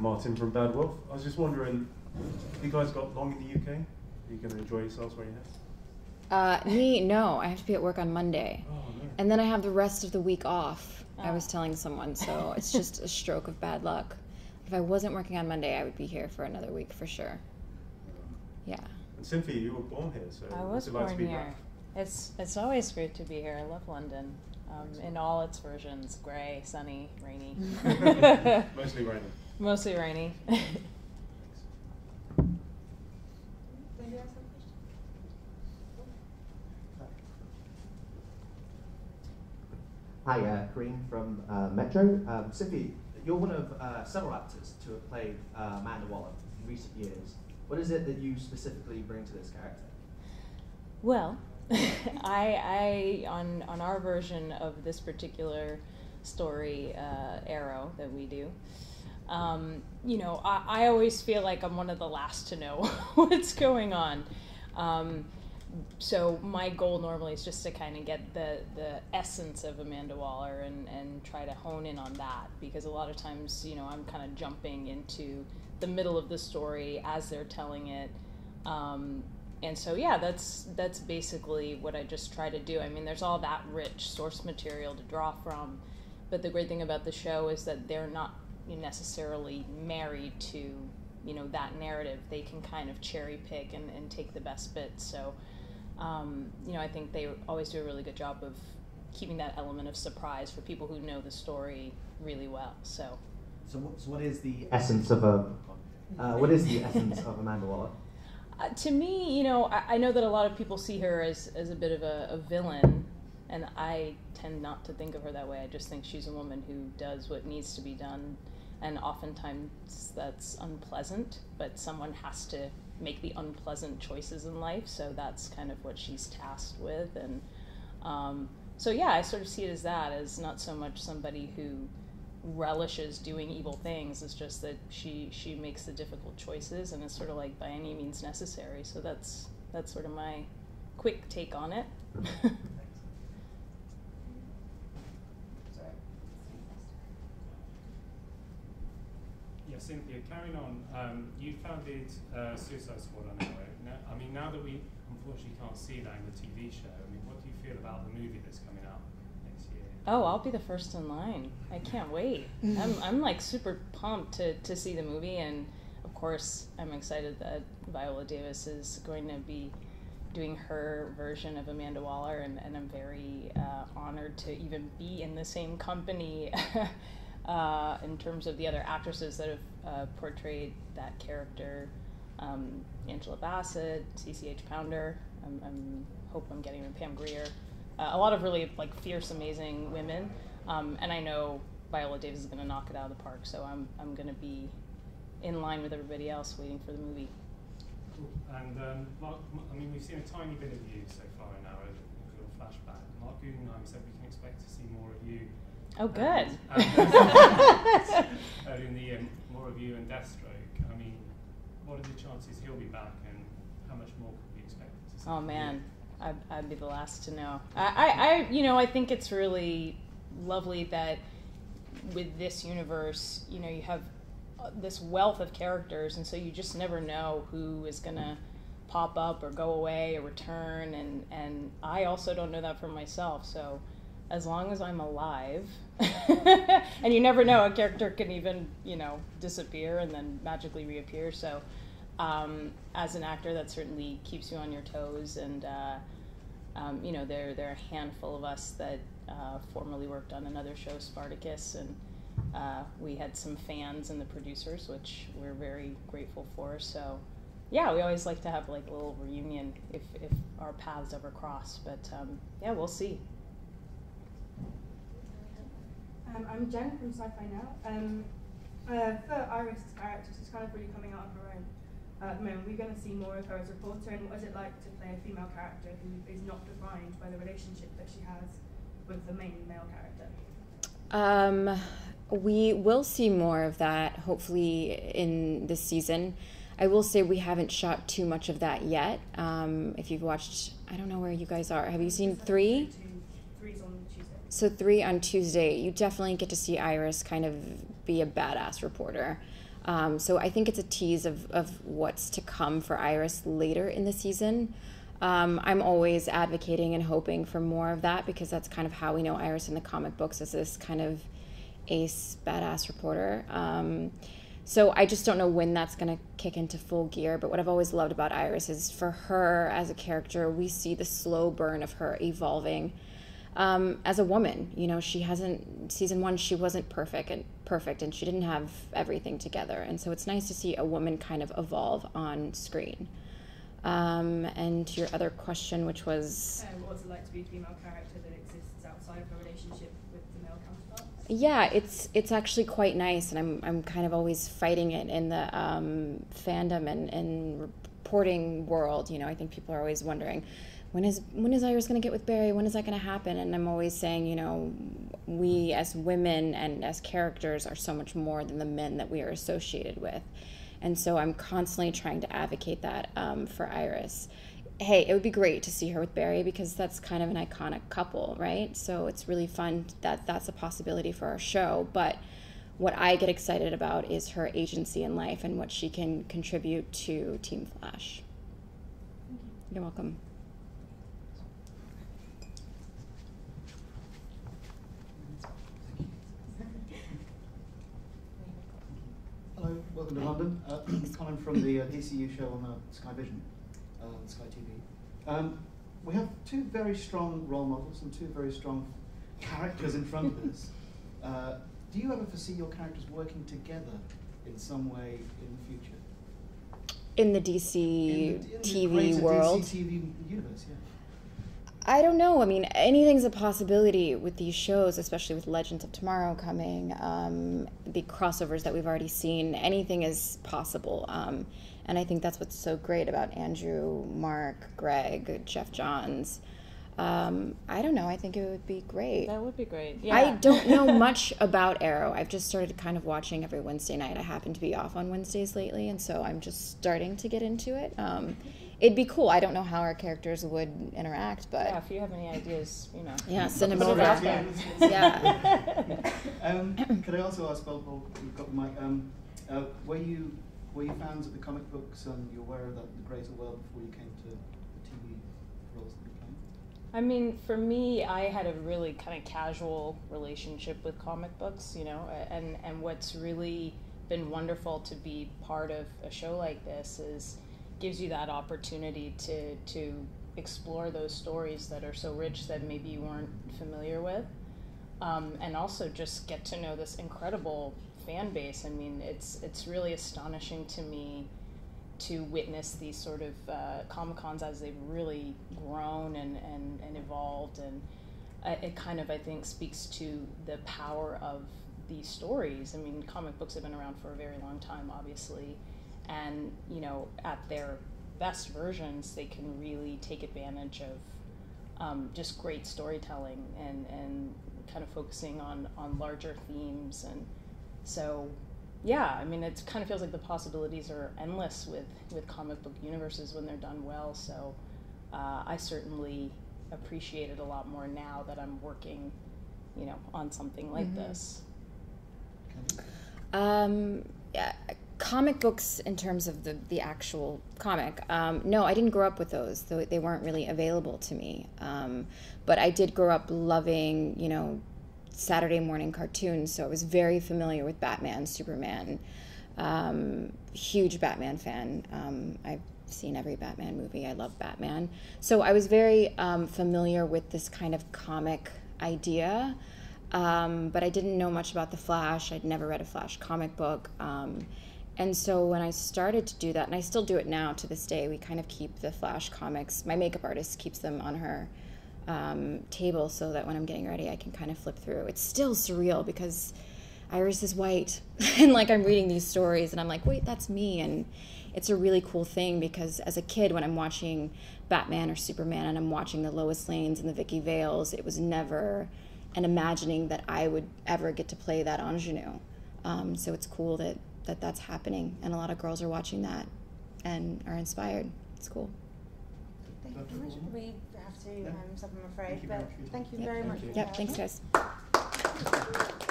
Martin from Bad Wolf. I was just wondering, have you guys got long in the UK? Are you going to enjoy yourselves where you're here? Me, no. I have to be at work on Monday. Oh, no. And then I have the rest of the week off, I was telling someone, so it's just a stroke of bad luck. If I wasn't working on Monday, I would be here for another week for sure. Yeah. And Cynthia, you were born here, so I was what's it like to born be here. back? It's always great to be here. I love London, in all its versions: grey, sunny, rainy. Mostly raining. Mostly rainy. Hi, Kareem from Metro. Cynthia, you're one of several actors to have played Amanda Waller in recent years. What is it that you specifically bring to this character? Well, I on our version of this particular story, Arrow, that we do, you know, I always feel like I'm one of the last to know what's going on. So my goal normally is just to kind of get the essence of Amanda Waller and try to hone in on that, because a lot of times, you know, I'm kind of jumping into the middle of the story as they're telling it. And so, yeah, that's basically what I just try to do. I mean, there's all that rich source material to draw from, but the great thing about the show is that they're not necessarily married to, you know, that narrative. They can kind of cherry pick and take the best bits. So, you know, I think they always do a really good job of keeping that element of surprise for people who know the story really well. So what is the essence of Amanda Waller? To me, you know, I know that a lot of people see her as a bit of a villain, and I tend not to think of her that way. I just think she's a woman who does what needs to be done, and oftentimes that's unpleasant, but someone has to make the unpleasant choices in life, so that's kind of what she's tasked with. And so yeah, I sort of see it as that, as not so much somebody who relishes doing evil things. It's just that she makes the difficult choices, and it's sort of like by any means necessary. So that's sort of my quick take on it. Yeah, Cynthia, carrying on, you founded Suicide Squad on Arrow. Now that we unfortunately can't see that in the TV show, I mean, what do you feel about the movie that's coming out next year? Oh, I'll be the first in line. I can't wait. I'm like super pumped to see the movie, and of course I'm excited that Viola Davis is going to be doing her version of Amanda Waller, and I'm very honored to even be in the same company in terms of the other actresses that have portrayed that character. Angela Bassett, CCH Pounder, hope I'm getting her, Pam Grier. A lot of really like fierce, amazing women, and I know Viola Davis is going to knock it out of the park. So I'm going to be in line with everybody else, waiting for the movie. Cool. And Mark, I mean, we've seen a tiny bit of you so far in our little flashback. Mark Guggenheim said we can expect to see more of you. Oh, good. Early in the year, more of you and Deathstroke. I mean, what are the chances he'll be back, and how much more could we expect to see? Oh man, I'd be the last to know. I think it's really lovely that with this universe, you know, you have this wealth of characters, and so you just never know who is gonna pop up or go away or return, and I also don't know that for myself. So as long as I'm alive, and you never know, a character can even, you know, disappear and then magically reappear. So as an actor, that certainly keeps you on your toes. And you know, there are a handful of us that formerly worked on another show, Spartacus, and we had some fans and the producers, which we're very grateful for. So yeah, we always like to have like a little reunion if our paths ever cross. But yeah, we'll see. I'm Jen from Sci-Fi Now. For Iris' character, she's kind of really coming out of her own at the moment. We're going to see more of her as a reporter, and what is it like to play a female character who is not defined by the relationship that she has with the main male character? We will see more of that, hopefully, in this season. I will say we haven't shot too much of that yet. If you've watched, I don't know where you guys are. Have you seen 3? 3's on Tuesday. So 3 on Tuesday, you definitely get to see Iris kind of be a badass reporter. So I think it's a tease of what's to come for Iris later in the season. I'm always advocating and hoping for more of that because that's kind of how we know Iris in the comic books as this kind of ace badass reporter. So I just don't know when that's going to kick into full gear. But what I've always loved about Iris is for her as a character, we see the slow burn of her evolving as a woman. You know, she hasn't, season 1, she wasn't perfect and she didn't have everything together. And so it's nice to see a woman kind of evolve on screen. And to your other question, which was... what's it like to be a female character that exists outside of a relationship with the male counterparts? Yeah, it's actually quite nice, and I'm kind of always fighting it in the fandom and reporting world. You know, I think people are always wondering, when is Iris going to get with Barry? When is that going to happen? And I'm always saying, you know, we as women and as characters are so much more than the men that we are associated with. And so I'm constantly trying to advocate that for Iris. Hey, it would be great to see her with Barry because that's kind of an iconic couple, right? So it's really fun that that's a possibility for our show. But what I get excited about is her agency in life and what she can contribute to Team Flash. You're welcome. Hello, welcome to London. Colin from the DCU show on Sky Vision, Sky TV. We have 2 very strong role models and 2 very strong characters in front of us. Do you ever foresee your characters working together in some way in the future? In the DC in TV the world? DC TV universe, yeah. I don't know. I mean, anything's a possibility with these shows, especially with Legends of Tomorrow coming, the crossovers that we've already seen. Anything is possible. And I think that's what's so great about Andrew, Mark, Greg, Jeff Johns. I don't know. I think it would be great. That would be great. Yeah. I don't know much about Arrow. I've just started kind of watching every Wednesday night. I happen to be off on Wednesdays lately, and so I'm just starting to get into it. It'd be cool. I don't know how our characters would interact, but... Yeah, if you have any ideas, you know. Yeah, send them Put it over. out there. Yeah. Could I also ask, well, you've got the mic, were you fans of the comic books and you're aware of the greater world before you came to the TV roles that you're playing? I mean, for me, I had a really kind of casual relationship with comic books, you know, and what's really been wonderful to be part of a show like this is gives you that opportunity to explore those stories that are so rich that maybe you weren't familiar with, and also just get to know this incredible fan base. I mean, it's really astonishing to me to witness these sort of Comic-Cons as they've really grown and evolved, and it kind of, I think, speaks to the power of these stories. I mean, comic books have been around for a very long time, obviously, and, you know, at their best versions, they can really take advantage of just great storytelling and kind of focusing on larger themes. And so, yeah, I mean, it kind of feels like the possibilities are endless with comic book universes when they're done well. So I certainly appreciate it a lot more now that I'm working, you know, on something like this. Yeah, comic books in terms of the actual comic, no, I didn't grow up with those. They weren't really available to me. But I did grow up loving, you know, Saturday morning cartoons, so I was very familiar with Batman, Superman, huge Batman fan. I've seen every Batman movie. I love Batman. So I was very familiar with this kind of comic idea, but I didn't know much about the Flash. I'd never read a Flash comic book. And so when I started to do that, and I still do it now to this day, we kind of keep the Flash comics. My makeup artist keeps them on her table so that when I'm getting ready, I can kind of flip through. It's still surreal because Iris is white, and like I'm reading these stories, and I'm like, wait, that's me. And it's a really cool thing because as a kid, when I'm watching Batman or Superman, and I'm watching the Lois Lanes and the Vicky Vales, it was never an imagining that I would ever get to play that ingenue. So it's cool that that's happening, and a lot of girls are watching that and are inspired. It's cool. Thank you very much. We have to stop, I'm afraid. Thank you very But much for your thank you Yep. very much. Thank you. for Yep, having thanks us. guys.